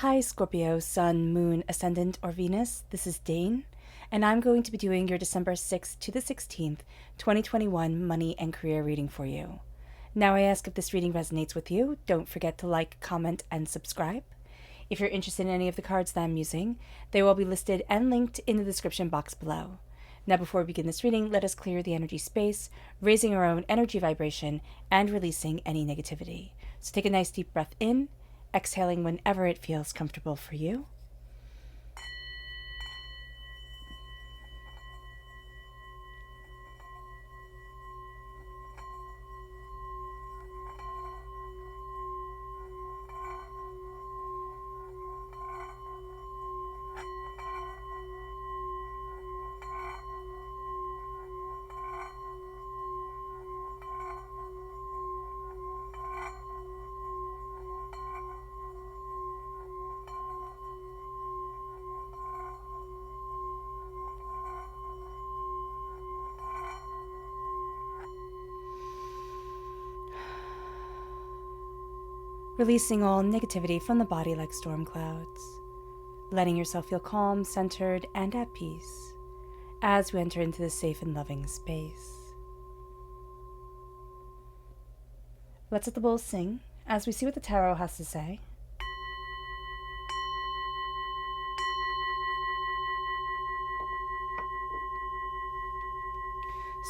Hi Scorpio, Sun, Moon, Ascendant, or Venus. This is Dane, and I'm going to be doing your December 6th to the 16th, 2021 money and career reading for you. Now I ask if this reading resonates with you, don't forget to like, comment, and subscribe. If you're interested in any of the cards that I'm using, they will be listed and linked in the description box below. Now before we begin this reading, let us clear the energy space, raising our own energy vibration and releasing any negativity. So take a nice deep breath in, exhaling whenever it feels comfortable for you. Releasing all negativity from the body like storm clouds. Letting yourself feel calm, centered, and at peace as we enter into this safe and loving space. Let's let the bowls sing as we see what the tarot has to say.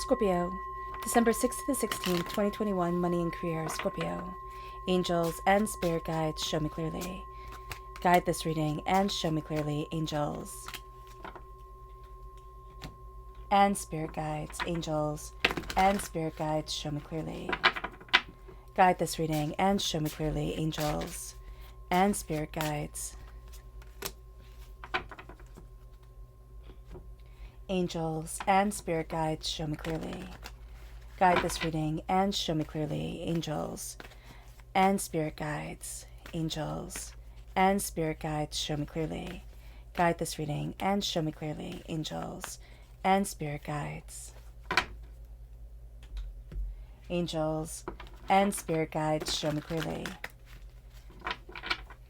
Scorpio, December 6th to the 16th, 2021, money and career. Scorpio, angels and spirit guides, show me clearly. Guide this reading and show me clearly, angels and spirit guides, angels and spirit guides, show me clearly. Guide this reading and show me clearly, angels and spirit guides. Angels and spirit guides, show me clearly. Guide this reading and show me clearly, angels and spirit guides, angels and spirit guides, show me clearly. Guide this reading and show me clearly, angels and spirit guides. Angels and spirit guides, show me clearly.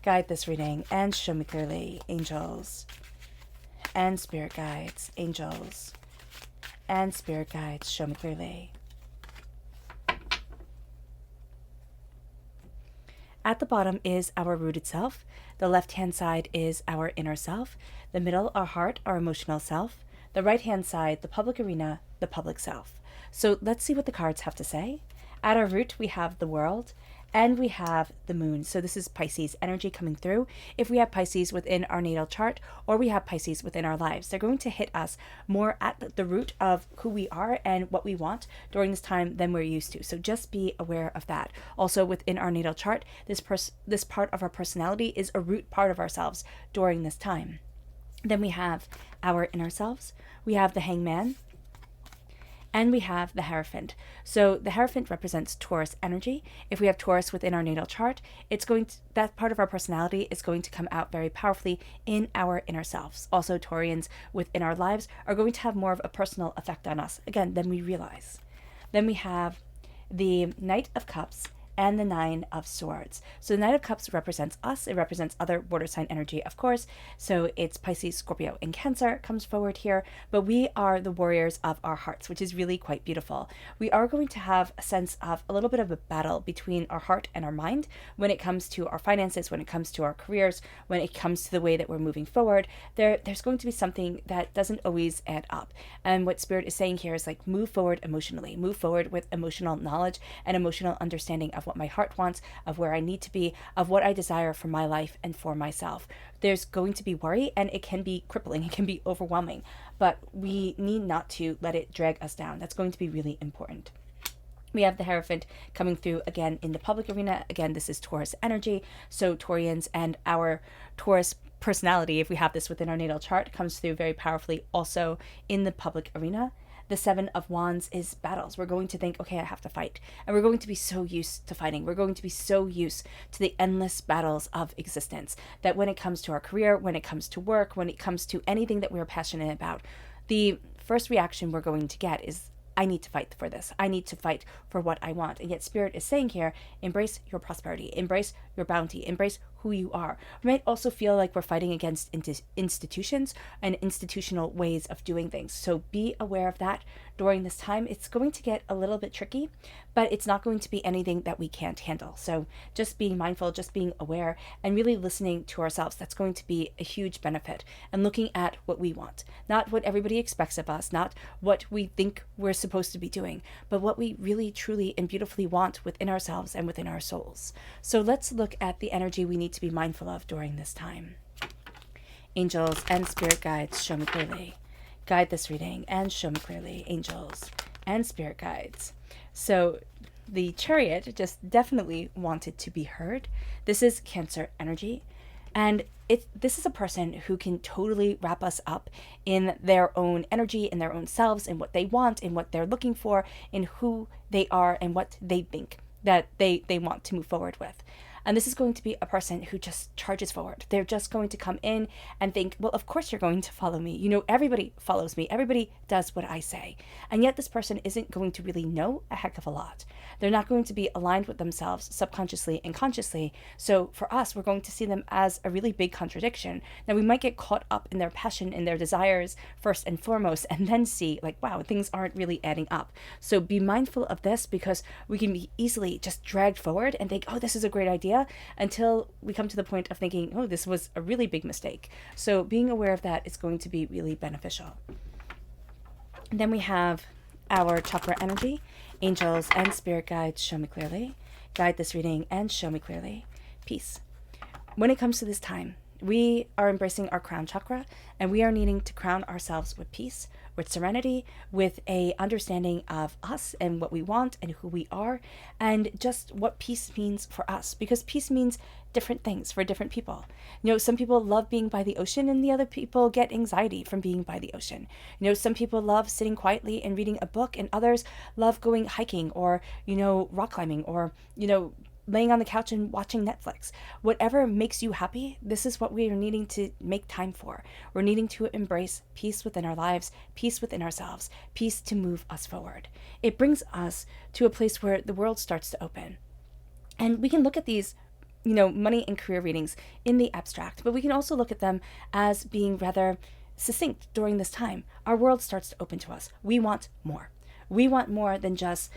Guide this reading and show me clearly, angels and spirit guides, angels and spirit guides, show me clearly. At the bottom is our rooted self. The left-hand side is our inner self. The middle, our heart, our emotional self. The right-hand side, the public arena, the public self. So let's see what the cards have to say. At our root, we have the world, and we have the moon. So this is Pisces energy coming through. If we have Pisces within our natal chart, or we have Pisces within our lives, they're going to hit us more at the root of who we are and what we want during this time than we're used to. So just be aware of that. Also within our natal chart, this part of our personality is a root part of ourselves during this time. Then we have our inner selves. We have the Hangman, and we have the Hierophant. So the Hierophant represents Taurus energy. If we have Taurus within our natal chart, that part of our personality is going to come out very powerfully in our inner selves. Also, Taurians within our lives are going to have more of a personal effect on us, again, than we realize. Then we have the Knight of Cups and the Nine of Swords. So the Knight of Cups represents us. It represents other water sign energy, of course. So it's Pisces, Scorpio, and Cancer comes forward here. But we are the warriors of our hearts, which is really quite beautiful. We are going to have a sense of a little bit of a battle between our heart and our mind when it comes to our finances, when it comes to our careers, when it comes to the way that we're moving forward. There's going to be something that doesn't always add up. And what Spirit is saying here is like, move forward emotionally, move forward with emotional knowledge and emotional understanding of what my heart wants, of where I need to be, of what I desire for my life and for myself. There's going to be worry, and it can be crippling, it can be overwhelming, but we need not to let it drag us down. That's going to be really important. We have the Hierophant coming through again in the public arena. Again, this is Taurus energy. So Taurians and our Taurus personality, if we have this within our natal chart, comes through very powerfully also in the public arena. The Seven of Wands is battles. We're going to think, okay, I have to fight. And we're going to be so used to fighting. We're going to be so used to the endless battles of existence that when it comes to our career, when it comes to work, when it comes to anything that we're passionate about, the first reaction we're going to get is, I need to fight for this. I need to fight for what I want. And yet Spirit is saying here, embrace your prosperity, embrace your bounty, embrace who you are. We might also feel like we're fighting against institutions and institutional ways of doing things. So be aware of that during this time. It's going to get a little bit tricky, but it's not going to be anything that we can't handle. So just being mindful, just being aware, and really listening to ourselves, that's going to be a huge benefit. And looking at what we want, not what everybody expects of us, not what we think we're supposed to be doing, but what we really, truly, and beautifully want within ourselves and within our souls. So let's look at the energy we need to be mindful of during this time. Angels and spirit guides, show me clearly. Guide this reading and show me clearly, angels and spirit guides. So the Chariot just definitely wanted to be heard. This is Cancer energy. And this is a person who can totally wrap us up in their own energy, in their own selves, in what they want, in what they're looking for, in who they are, and what they think that they want to move forward with. And this is going to be a person who just charges forward. They're just going to come in and think, well, of course you're going to follow me. You know, everybody follows me. Everybody does what I say. And yet this person isn't going to really know a heck of a lot. They're not going to be aligned with themselves subconsciously and consciously. So for us, we're going to see them as a really big contradiction. Now, we might get caught up in their passion and their desires first and foremost, and then see like, wow, things aren't really adding up. So be mindful of this, because we can be easily just dragged forward and think, oh, this is a great idea, until we come to the point of thinking, oh, this was a really big mistake. So being aware of that is going to be really beneficial. And then we have our chakra energy. Angels and spirit guides, show me clearly. Guide this reading and show me clearly. Peace. When it comes to this time, we are embracing our crown chakra, and we are needing to crown ourselves with peace, with serenity, with a understanding of us and what we want and who we are, and just what peace means for us, because peace means different things for different people. You know, some people love being by the ocean, and the other people get anxiety from being by the ocean. You know, some people love sitting quietly and reading a book, and others love going hiking or, you know, rock climbing, or, you know, laying on the couch and watching Netflix. Whatever makes you happy, this is what we are needing to make time for. We're needing to embrace peace within our lives, peace within ourselves, peace to move us forward. It brings us to a place where the world starts to open. And we can look at these, you know, money and career readings in the abstract, but we can also look at them as being rather succinct during this time. Our world starts to open to us. We want more. We want more than just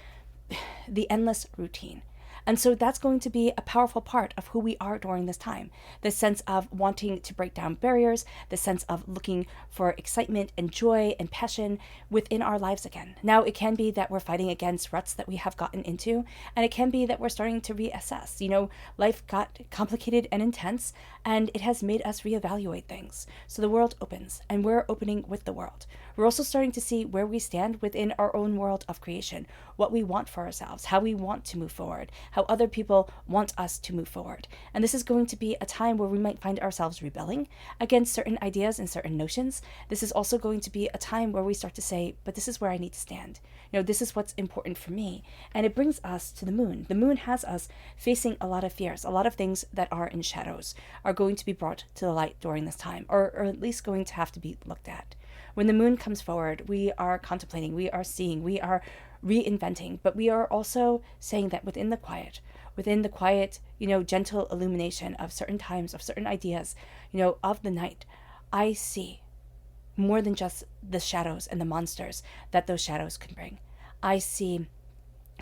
the endless routine. And so that's going to be a powerful part of who we are during this time. The sense of wanting to break down barriers, the sense of looking for excitement and joy and passion within our lives again. Now, it can be that we're fighting against ruts that we have gotten into, and it can be that we're starting to reassess. You know, life got complicated and intense, and it has made us reevaluate things. So the world opens, and we're opening with the world. We're also starting to see where we stand within our own world of creation, what we want for ourselves, how we want to move forward, how other people want us to move forward. And this is going to be a time where we might find ourselves rebelling against certain ideas and certain notions. This is also going to be a time where we start to say, but this is where I need to stand. You know, this is what's important for me. And it brings us to the moon. The moon has us facing a lot of fears. A lot of things that are in shadows are going to be brought to the light during this time, or at least going to have to be looked at. When the moon comes forward, we are contemplating, we are seeing, we are reinventing, but we are also saying that within the quiet, you know, gentle illumination of certain times, of certain ideas, you know, of the night, I see more than just the shadows and the monsters that those shadows can bring. I see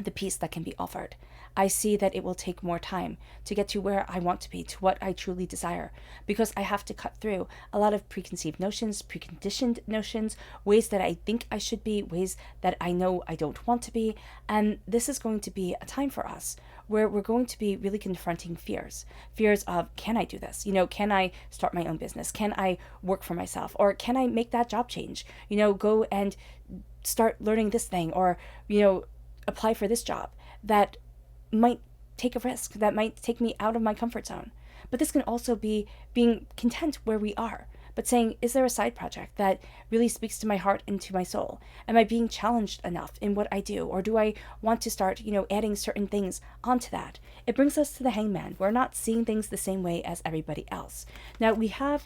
the peace that can be offered. I see that it will take more time to get to where I want to be, to what I truly desire, because I have to cut through a lot of preconceived notions, preconditioned notions, ways that I think I should be, ways that I know I don't want to be. And this is going to be a time for us where we're going to be really confronting fears of, can I do this? You know, can I start my own business? Can I work for myself? Or can I make that job change? You know, go and start learning this thing, or, you know, apply for this job that might take a risk, that might take me out of my comfort zone. But this can also be being content where we are, but saying, is there a side project that really speaks to my heart and to my soul? Am I being challenged enough in what I do? Or do I want to start, you know, adding certain things onto that? It brings us to the hangman. We're not seeing things the same way as everybody else. Now, we have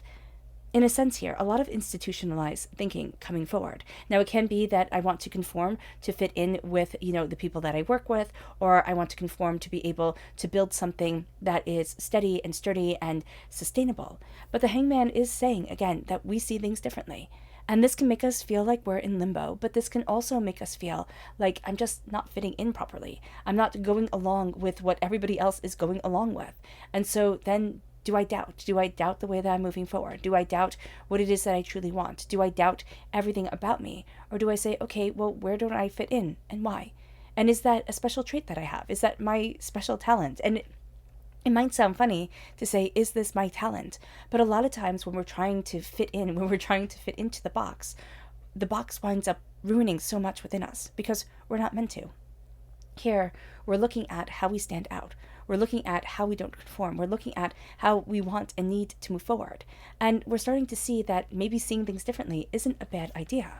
in a sense here, a lot of institutionalized thinking coming forward. Now, it can be that I want to conform to fit in with, the people that I work with, or I want to conform to be able to build something that is steady and sturdy and sustainable. But the hangman is saying, again, that we see things differently. And this can make us feel like we're in limbo, but this can also make us feel like I'm just not fitting in properly. I'm not going along with what everybody else is going along with. And so then do I doubt? Do I doubt the way that I'm moving forward? Do I doubt what it is that I truly want? Do I doubt everything about me? Or do I say, okay, well, where don't I fit in and why? And is that a special trait that I have? Is that my special talent? And it might sound funny to say, is this my talent? But a lot of times when we're trying to fit in, when we're trying to fit into the box winds up ruining so much within us because we're not meant to. Here, we're looking at how we stand out. We're looking at how we don't conform. We're looking at how we want and need to move forward. And we're starting to see that maybe seeing things differently isn't a bad idea.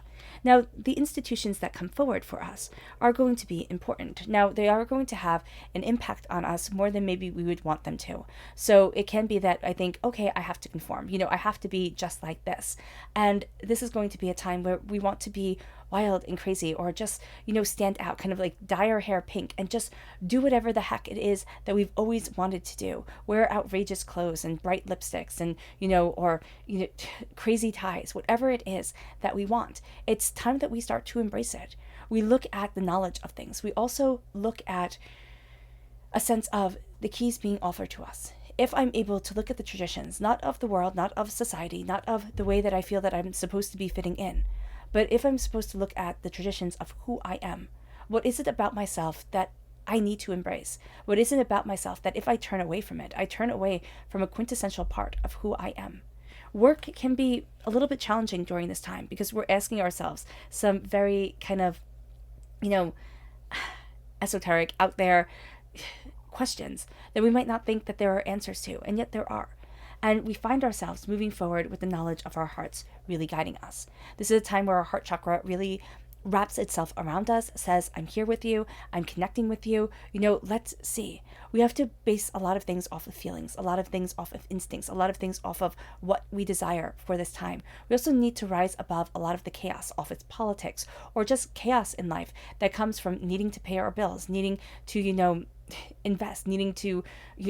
Now, the institutions that come forward for us are going to be important. Now, they are going to have an impact on us more than maybe we would want them to. So it can be that I think, okay, I have to conform. I have to be just like this. And this is going to be a time where we want to be wild and crazy, or just, stand out, kind of like dye our hair pink and just do whatever the heck it is that we've always wanted to do. Wear outrageous clothes and bright lipsticks and, or crazy ties, whatever it is that we want. It's time that we start to embrace it. We look at the knowledge of things. We also look at a sense of the keys being offered to us. If I'm able to look at the traditions, not of the world, not of society, not of the way that I feel that I'm supposed to be fitting in, but if I'm supposed to look at the traditions of who I am, what is it about myself that I need to embrace? What is it about myself that if I turn away from it, I turn away from a quintessential part of who I am? Work can be a little bit challenging during this time because we're asking ourselves some very kind of, esoteric, out there questions that we might not think that there are answers to, and yet there are. And we find ourselves moving forward with the knowledge of our hearts really guiding us. This is a time where our heart chakra really wraps itself around us, says, I'm here with you, I'm connecting with you, let's see. We have to base a lot of things off of feelings, a lot of things off of instincts, a lot of things off of what we desire for this time. We also need to rise above a lot of the chaos off its politics, or just chaos in life that comes from needing to pay our bills, needing to, invest, needing to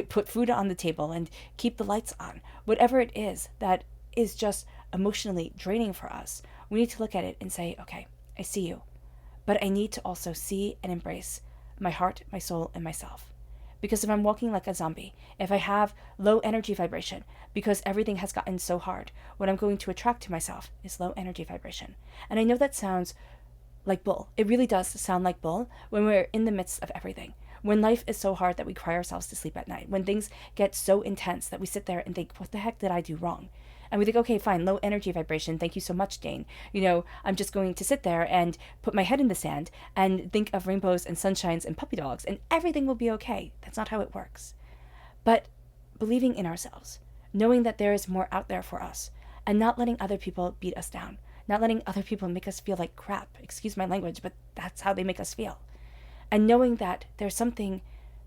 put food on the table and keep the lights on. Whatever it is that is just emotionally draining for us, we need to look at it and say, okay, I see you, but I need to also see and embrace my heart, my soul, and myself. Because if I'm walking like a zombie, if I have low energy vibration, because everything has gotten so hard, what I'm going to attract to myself is low energy vibration. And I know that sounds like bull. It really does sound like bull when we're in the midst of everything. When life is so hard that we cry ourselves to sleep at night. When things get so intense that we sit there and think, what the heck did I do wrong? And we think, okay, fine, low energy vibration. Thank you so much, Dane. I'm just going to sit there and put my head in the sand and think of rainbows and sunshines and puppy dogs and everything will be okay. That's not how it works. But believing in ourselves, knowing that there is more out there for us, and not letting other people beat us down, not letting other people make us feel like crap. Excuse my language, but that's how they make us feel. And knowing that there's something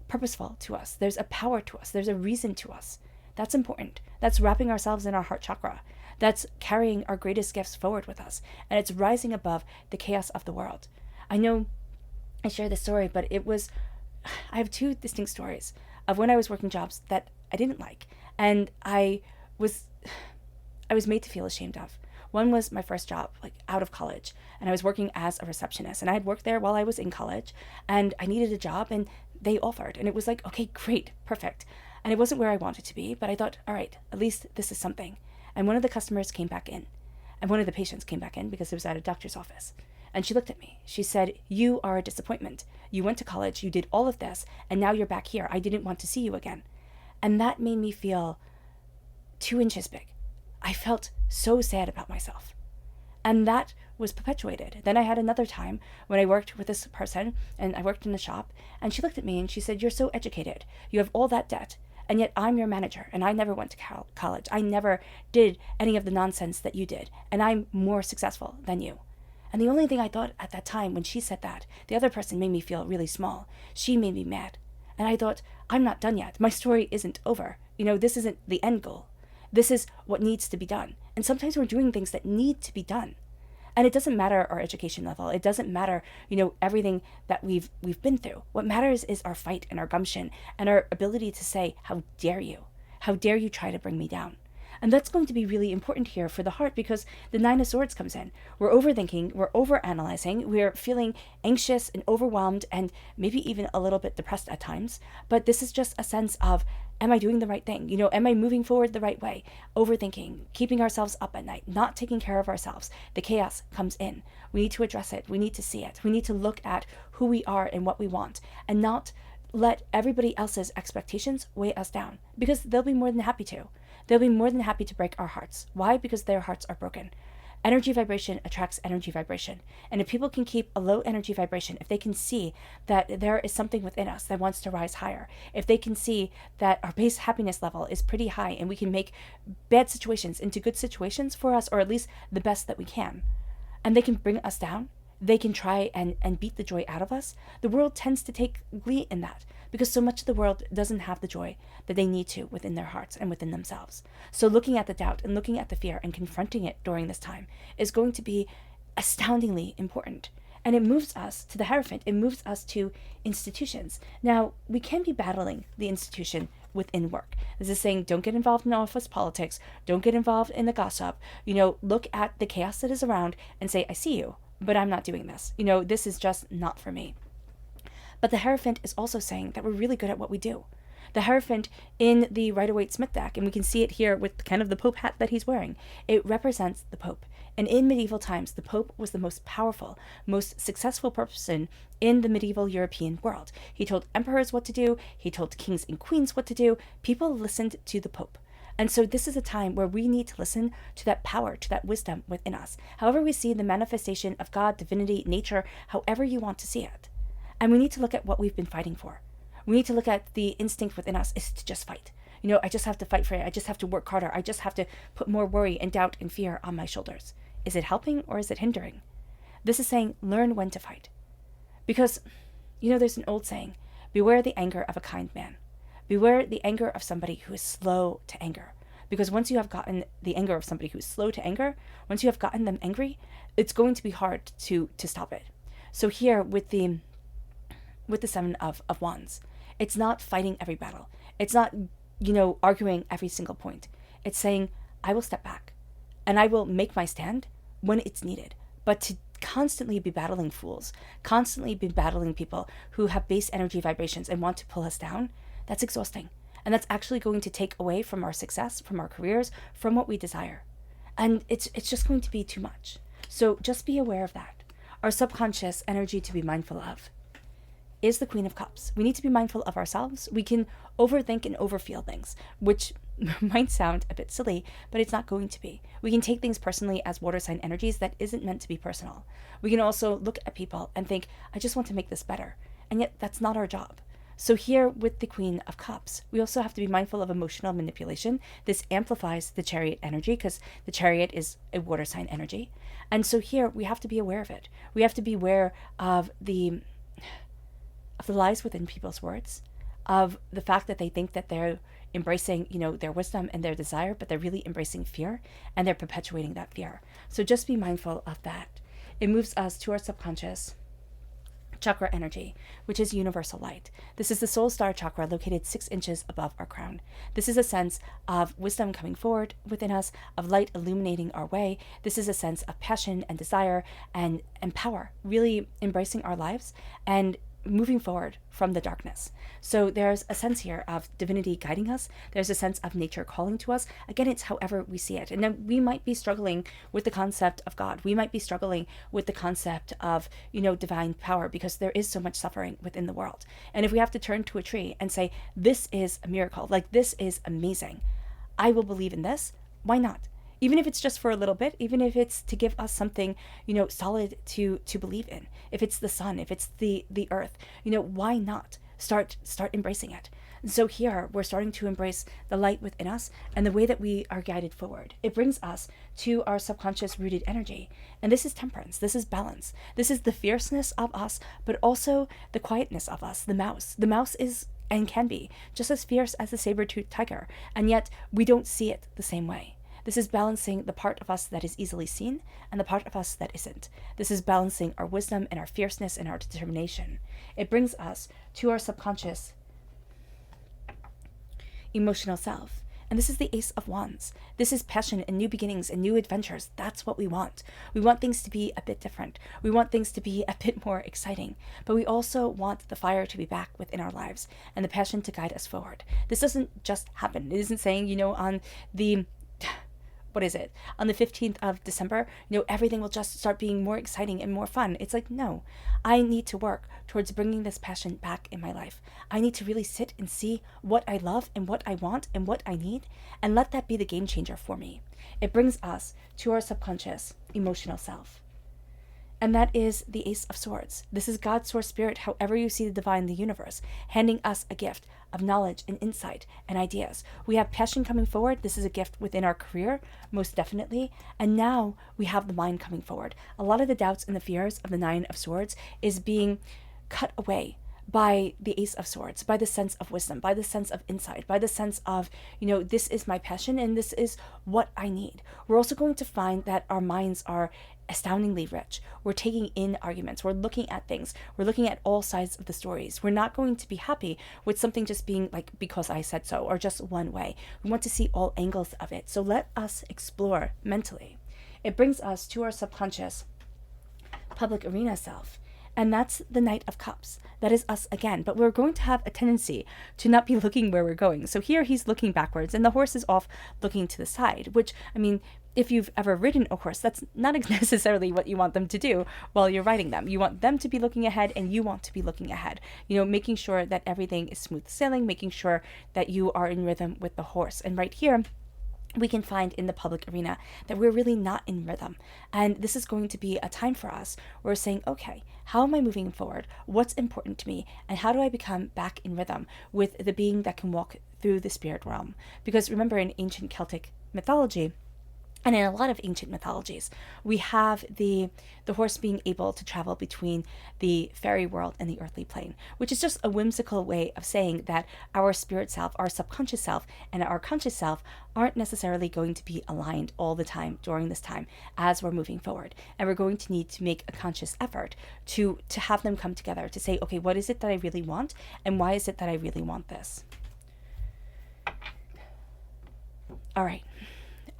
purposeful to us, there's a power to us, there's a reason to us. That's important. That's wrapping ourselves in our heart chakra. That's carrying our greatest gifts forward with us. And it's rising above the chaos of the world. I know I share this story, but I have two distinct stories of when I was working jobs that I didn't like. And I was made to feel ashamed of. One was my first job, like out of college, and I was working as a receptionist, and I had worked there while I was in college, and I needed a job, and they offered, and it was like, okay, great, perfect. And it wasn't where I wanted to be, but I thought, all right, at least this is something. And one of the customers came back in, and one of the patients came back in because it was at a doctor's office. And she looked at me. She said, you are a disappointment. You went to college, you did all of this, and now you're back here. I didn't want to see you again. And that made me feel 2 inches big. I felt so sad about myself. And that was perpetuated. Then I had another time when I worked with this person, and I worked in the shop, and she looked at me and she said, you're so educated. You have all that debt, and yet I'm your manager, and I never went to college. I never did any of the nonsense that you did, and I'm more successful than you. And the only thing I thought at that time when she said that, the other person made me feel really small. She made me mad. And I thought, I'm not done yet. My story isn't over. This isn't the end goal. This is what needs to be done. And sometimes we're doing things that need to be done. And it doesn't matter our education level. It doesn't matter, everything that we've been through. What matters is our fight and our gumption and our ability to say, how dare you? How dare you try to bring me down? And that's going to be really important here for the heart, because the Nine of Swords comes in. We're overthinking, we're overanalyzing, we're feeling anxious and overwhelmed and maybe even a little bit depressed at times. But this is just a sense of, am I doing the right thing? Am I moving forward the right way? Overthinking, keeping ourselves up at night, not taking care of ourselves. The chaos comes in. We need to address it. We need to see it. We need to look at who we are and what we want, and not let everybody else's expectations weigh us down, because they'll be more than happy to. They'll be more than happy to break our hearts. Why? Because their hearts are broken. Energy vibration attracts energy vibration. And if people can keep a low energy vibration, if they can see that there is something within us that wants to rise higher, if they can see that our base happiness level is pretty high and we can make bad situations into good situations for us, or at least the best that we can, and they can bring us down, they can try and beat the joy out of us, the world tends to take glee in that, because so much of the world doesn't have the joy that they need to within their hearts and within themselves. So looking at the doubt and looking at the fear and confronting it during this time is going to be astoundingly important. And it moves us to the Hierophant. It moves us to institutions. Now, we can be battling the institution within work. This is saying, don't get involved in office politics. Don't get involved in the gossip. Look at the chaos that is around and say, I see you, but I'm not doing this. This is just not for me. But the Hierophant is also saying that we're really good at what we do. The Hierophant in the Rider-Waite-Smith deck, and we can see it here with kind of the Pope hat that he's wearing, it represents the Pope. And in medieval times, the Pope was the most powerful, most successful person in the medieval European world. He told emperors what to do. He told kings and queens what to do. People listened to the Pope. And so this is a time where we need to listen to that power, to that wisdom within us. However we see the manifestation of God, divinity, nature, however you want to see it. And we need to look at what we've been fighting for. We need to look at the instinct within us is to just fight. I just have to fight for it. I just have to work harder. I just have to put more worry and doubt and fear on my shoulders. Is it helping or is it hindering? This is saying, learn when to fight. Because, there's an old saying, beware the anger of a kind man. Beware the anger of somebody who is slow to anger. Because once you have gotten the anger of somebody who is slow to anger, once you have gotten them angry, it's going to be hard to stop it. So here with the Seven of Wands, it's not fighting every battle. It's not, arguing every single point. It's saying, I will step back and I will make my stand when it's needed. But to constantly be battling fools, constantly be battling people who have base energy vibrations and want to pull us down, that's exhausting. And that's actually going to take away from our success, from our careers, from what we desire. And it's just going to be too much. So just be aware of that. Our subconscious energy to be mindful of is the Queen of Cups. We need to be mindful of ourselves. We can overthink and overfeel things, which might sound a bit silly, but it's not going to be. We can take things personally as water sign energies that isn't meant to be personal. We can also look at people and think, I just want to make this better. And yet that's not our job. So here with the Queen of Cups, we also have to be mindful of emotional manipulation. This amplifies the Chariot energy because the Chariot is a water sign energy. And so here we have to be aware of it. We have to be aware of the lies within people's words, of the fact that they think that they're embracing, their wisdom and their desire, but they're really embracing fear and they're perpetuating that fear. So just be mindful of that. It moves us to our subconscious chakra energy, which is universal light. This is the soul star chakra located 6 inches above our crown. This is a sense of wisdom coming forward within us, of light illuminating our way. This is a sense of passion and desire and power, really embracing our lives and moving forward from the darkness. So there's a sense here of divinity guiding us. There's a sense of nature calling to us. Again, it's however we see it. And then we might be struggling with the concept of God. We might be struggling with the concept of, divine power, because there is so much suffering within the world. And if we have to turn to a tree and say, this is a miracle, like this is amazing, I will believe in this, why not? Even if it's just for a little bit, even if it's to give us something, solid to believe in. If it's the sun, if it's the earth, why not start embracing it? And so here we're starting to embrace the light within us and the way that we are guided forward. It brings us to our subconscious rooted energy. And this is temperance. This is balance. This is the fierceness of us, but also the quietness of us, the mouse. The mouse is and can be just as fierce as the saber-toothed tiger, and yet we don't see it the same way. This is balancing the part of us that is easily seen and the part of us that isn't. This is balancing our wisdom and our fierceness and our determination. It brings us to our subconscious emotional self. And this is the Ace of Wands. This is passion and new beginnings and new adventures. That's what we want. We want things to be a bit different. We want things to be a bit more exciting. But we also want the fire to be back within our lives and the passion to guide us forward. This doesn't just happen. It isn't saying, on the on the 15th of December, everything will just start being more exciting and more fun. It's like, no, I need to work towards bringing this passion back in my life. I need to really sit and see what I love and what I want and what I need, and let that be the game changer for me. It brings us to our subconscious emotional self. And that is the Ace of Swords. This is God's source spirit, however you see the divine in the universe, handing us a gift of knowledge and insight and ideas. We have passion coming forward. This is a gift within our career, most definitely. And now we have the mind coming forward. A lot of the doubts and the fears of the Nine of Swords is being cut away by the Ace of Swords, by the sense of wisdom, by the sense of insight, by the sense of, this is my passion and this is what I need. We're also going to find that our minds are astoundingly rich. We're taking in arguments. We're looking at things. We're looking at all sides of the stories. We're not going to be happy with something just being like, because I said so, or just one way. We want to see all angles of it. So let us explore mentally. It brings us to our subconscious public arena self. And that's the Knight of Cups. That is us again. But we're going to have a tendency to not be looking where we're going. So here he's looking backwards and the horse is off looking to the side, which, if you've ever ridden a horse, that's not necessarily what you want them to do while you're riding them. You want them to be looking ahead and you want to be looking ahead. Making sure that everything is smooth sailing, making sure that you are in rhythm with the horse. And right here, we can find in the public arena that we're really not in rhythm. And this is going to be a time for us where we're saying, okay, how am I moving forward? What's important to me? And how do I become back in rhythm with the being that can walk through the spirit realm? Because remember, in ancient Celtic mythology, and in a lot of ancient mythologies, we have the horse being able to travel between the fairy world and the earthly plane, which is just a whimsical way of saying that our spirit self, our subconscious self, and our conscious self aren't necessarily going to be aligned all the time during this time as we're moving forward. And we're going to need to make a conscious effort to have them come together to say, okay, what is it that I really want? And why is it that I really want this? All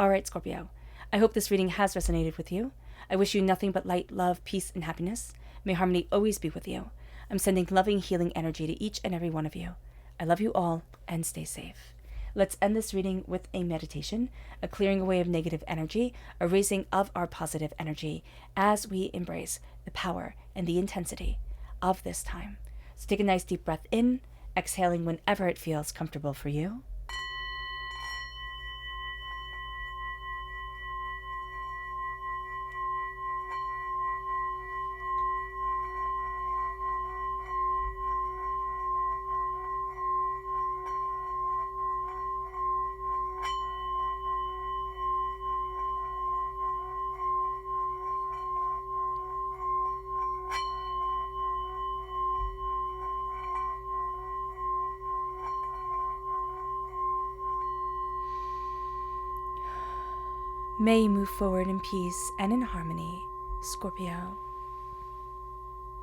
right, Scorpio. I hope this reading has resonated with you. I wish you nothing but light, love, peace, and happiness. May harmony always be with you. I'm sending loving, healing energy to each and every one of you. I love you all, and stay safe. Let's end this reading with a meditation, a clearing away of negative energy, a raising of our positive energy as we embrace the power and the intensity of this time. So take a nice deep breath in, exhaling whenever it feels comfortable for you. May you move forward in peace and in harmony, Scorpio.